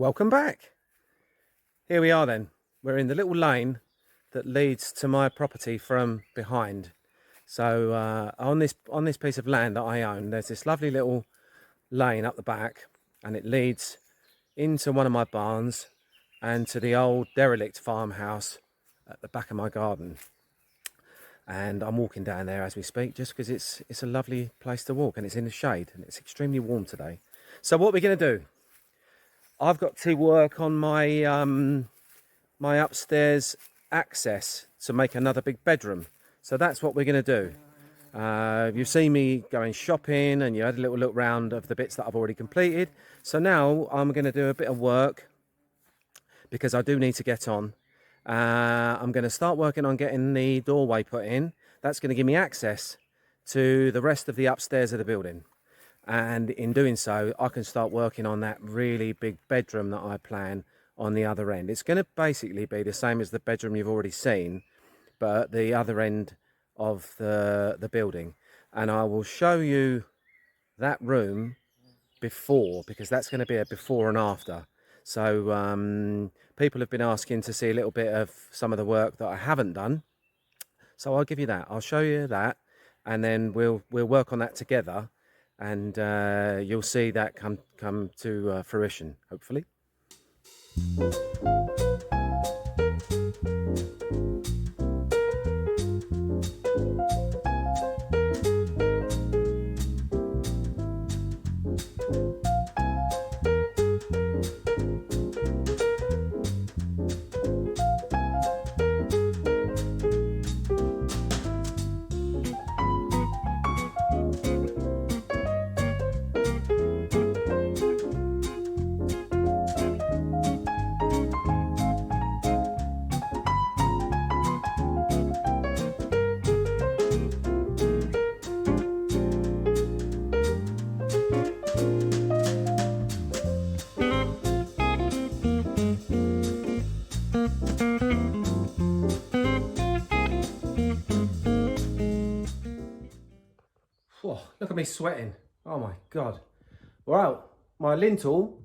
Welcome back. Here we are then. We're in the little lane that leads to my property from behind. So on this piece of land that I own, there's this lovely little lane up the back, and it leads into one of my barns and to the old derelict farmhouse at the back of my garden. And I'm walking down there as we speak, just because it's a lovely place to walk, and it's in the shade, and it's extremely warm today. So what we're going to do, I've got to work on my my upstairs access to make another big bedroom. So that's what we're going to do. You've seen me going shopping, and you had a little look round of the bits that I've already completed. So now I'm going to do a bit of work, because I do need to get on. I'm going to start working on getting the doorway put in. That's going to give me access to the rest of the upstairs of the building. And in doing so, I can start working on that really big bedroom that I plan on the other end. It's going to basically be the same as the bedroom you've already seen, but at the other end of the building. And I will show you that room before, because that's going to be a before and after. So people have been asking to see a little bit of some of the work that I haven't done. So I'll give you that. I'll show you that, and then we'll work on that together, and you'll see that come to fruition, hopefully. Oh, look at me sweating. Oh my God. Well, my lintel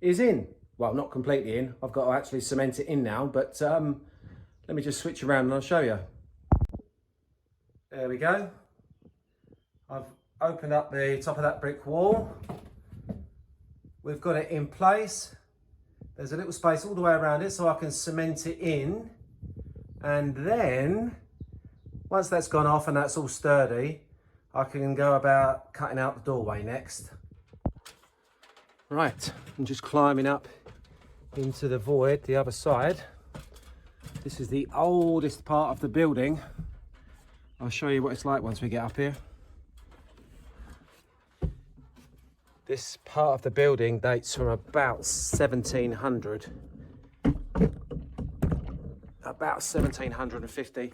is in. Well, not completely in. I've got to actually cement it in now, but let me just switch around and I'll show you. There we go. I've opened up the top of that brick wall. We've got it in place. There's a little space all the way around it so I can cement it in. And then, once that's gone off and that's all sturdy, I can go about cutting out the doorway next. Right, I'm just climbing up into the void, the other side. This is the oldest part of the building. I'll show you what it's like once we get up here. This part of the building dates from about 1700. About 1750.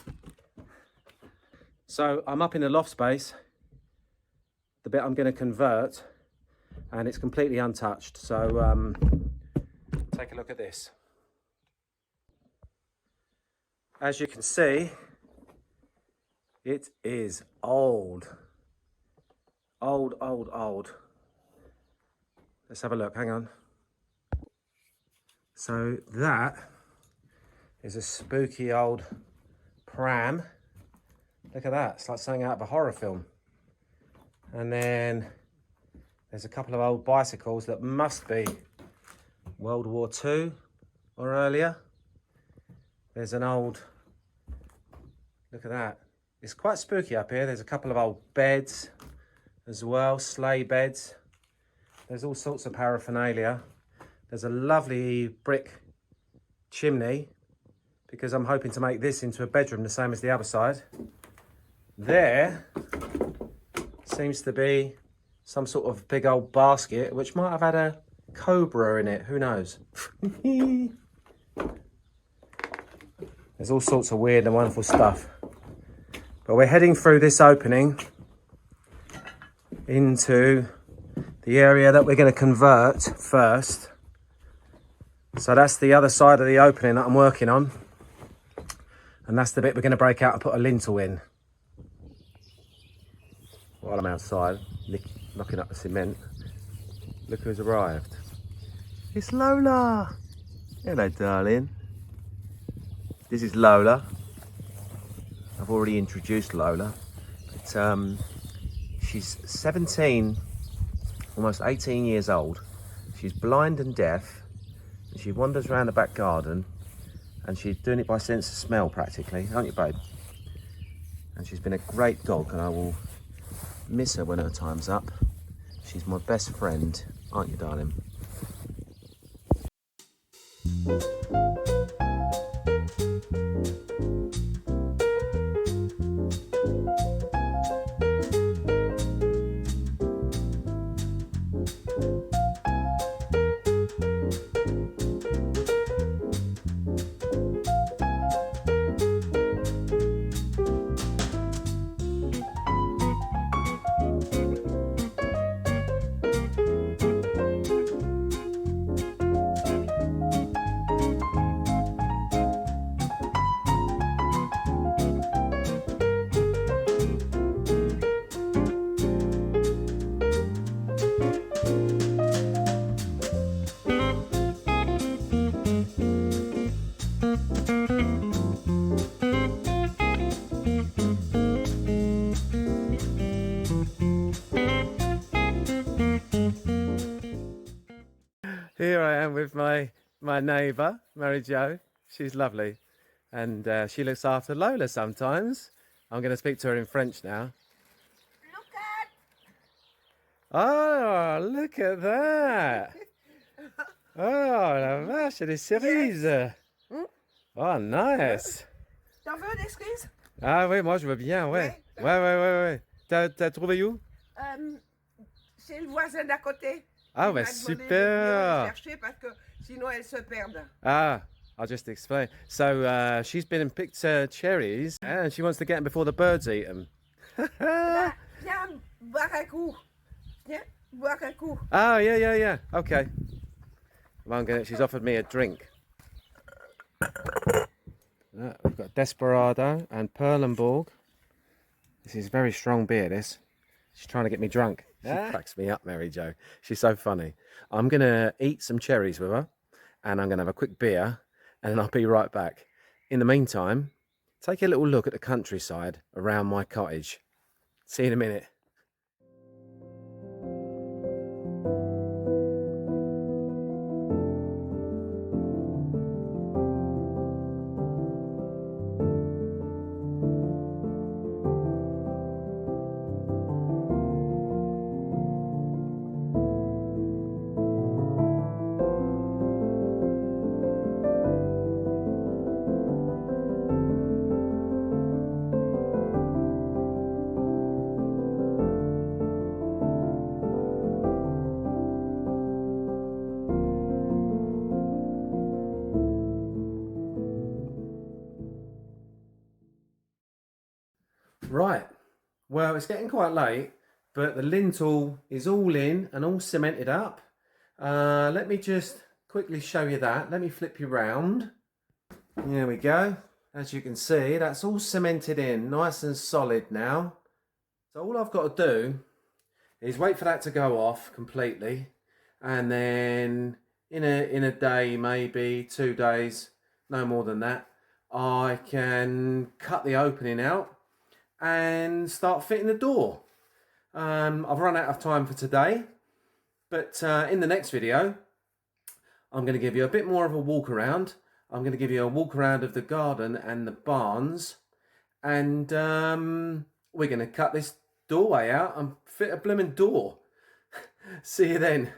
So I'm up in the loft space, the bit I'm going to convert, and it's completely untouched. So take a look at this. As you can see, it is old. Old. Let's have a look, hang on. So that is a spooky old pram. Look at that, it's like something out of a horror film. And then there's a couple of old bicycles that must be World War II or earlier. There's an old, look at that. It's quite spooky up here. There's a couple of old beds as well, sleigh beds. There's all sorts of paraphernalia. There's a lovely brick chimney, because I'm hoping to make this into a bedroom the same as the other side. There seems to be some sort of big old basket which might have had a cobra in it, who knows. There's all sorts of weird and wonderful stuff. But we're heading through this opening into the area that we're going to convert first. So that's the other side of the opening that I'm working on. And that's the bit we're going to break out and put a lintel in. while I'm outside knocking up the cement. Look who's arrived. It's Lola. Hello, darling. This is Lola. I've already introduced Lola. But, she's 17, almost 18 years old. She's blind and deaf. And she wanders around the back garden. And she's doing it by sense of smell, practically. Aren't you, babe? And she's been a great dog, and I will miss her when her time's up. She's my best friend, aren't you, darling? Here I am with my neighbour, Mary Jo. She's lovely, and she looks after Lola sometimes. I'm going to speak to her in French now. Look at! Oh, look at that! Oh, la vache, des cerises! Oh, nice! T'en veux des cerises? Ah oui, moi je veux bien, ouais. Ouais. T'as trouvé où? C'est le voisin d'à côté. Ah, Il ouais, m'a demandé de venir super! les chercher parce que sinon elles se perdent. Ah, I'll just explain. So she's been and picked cherries, and she wants to get them before the birds eat them. Là, viens boire un coup. Viens boire un coup. Oh, yeah. Okay. Well, she's offered me a drink. We've got Desperado and Perlenborg. This is very strong beer, this. She's trying to get me drunk. She cracks me up, Mary Jo. She's so funny. I'm going to eat some cherries with her, and I'm going to have a quick beer, and then I'll be right back. In the meantime, take a little look at the countryside around my cottage. See you in a minute. Right, well, it's getting quite late, but the lintel is all in and all cemented up. Let me just quickly show you that. Let me flip you round. There we go. As you can see, that's all cemented in, nice and solid now. So all I've got to do is wait for that to go off completely, and then in a day, maybe 2 days, no more than that, I can cut the opening out and start fitting the door. I've run out of time for today, but in the next video I'm going to give you a bit more of a walk around. I'm going to give you a walk around of the garden and the barns, and we're going to cut this doorway out and fit a blooming door. See you then.